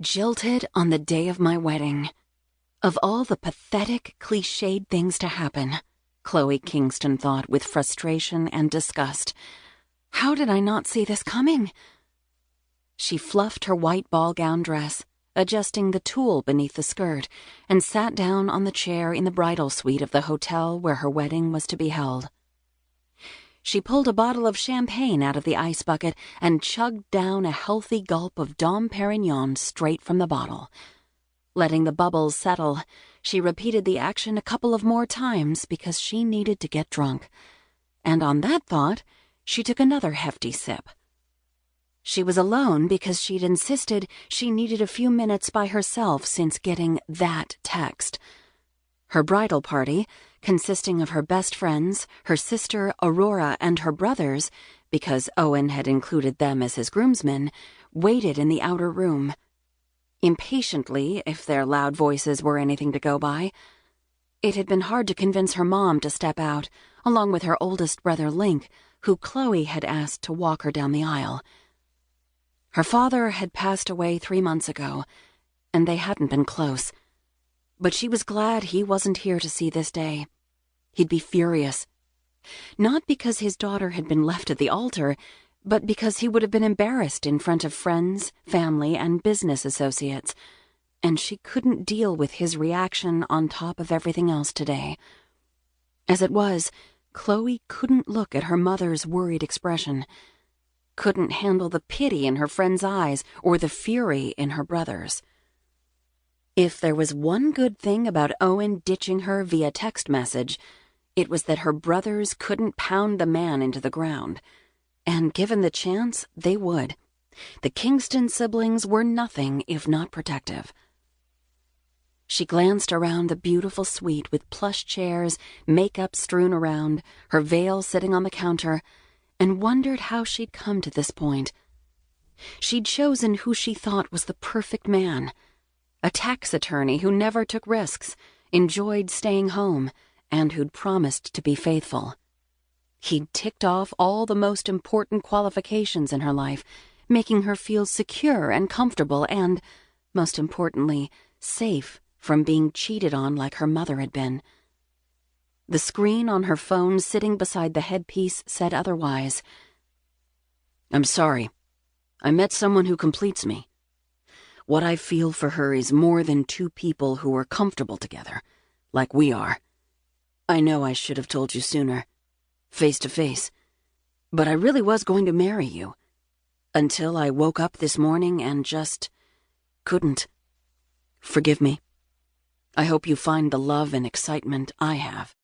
Jilted on the day of my wedding. Of all the pathetic, cliched things to happen, Chloe Kingston thought with frustration and disgust. How did I not see this coming? She fluffed her white ball gown dress, adjusting the tulle beneath the skirt, and sat down on the chair in the bridal suite of the hotel where her wedding was to be held. She pulled a bottle of champagne out of the ice bucket and chugged down a healthy gulp of Dom Perignon straight from the bottle. Letting the bubbles settle, she repeated the action a couple of more times because she needed to get drunk. And on that thought, she took another hefty sip. She was alone because she'd insisted she needed a few minutes by herself since getting that text. Her bridal party, consisting of her best friends, her sister Aurora, and her brothers, because Owen had included them as his groomsmen, waited in the outer room. Impatiently, if their loud voices were anything to go by. It had been hard to convince her mom to step out, along with her oldest brother Linc, who Chloe had asked to walk her down the aisle. Her father had passed away 3 months ago, and they hadn't been close. But she was glad he wasn't here to see this day. He'd be furious. Not because his daughter had been left at the altar, but because he would have been embarrassed in front of friends, family, and business associates, and she couldn't deal with his reaction on top of everything else today. As it was, Chloe couldn't look at her mother's worried expression, couldn't handle the pity in her friend's eyes or the fury in her brother's. If there was one good thing about Owen ditching her via text message, it was that her brothers couldn't pound the man into the ground. And given the chance, they would. The Kingston siblings were nothing if not protective. She glanced around the beautiful suite with plush chairs, makeup strewn around, her veil sitting on the counter, and wondered how she'd come to this point. She'd chosen who she thought was the perfect man. A tax attorney who never took risks, enjoyed staying home, and who'd promised to be faithful. He'd ticked off all the most important qualifications in her life, making her feel secure and comfortable and, most importantly, safe from being cheated on like her mother had been. The screen on her phone sitting beside the headpiece said otherwise. "I'm sorry. I met someone who completes me. What I feel for her is more than two people who are comfortable together, like we are. I know I should have told you sooner, face to face, but I really was going to marry you, until I woke up this morning and just couldn't. Forgive me. I hope you find the love and excitement I have."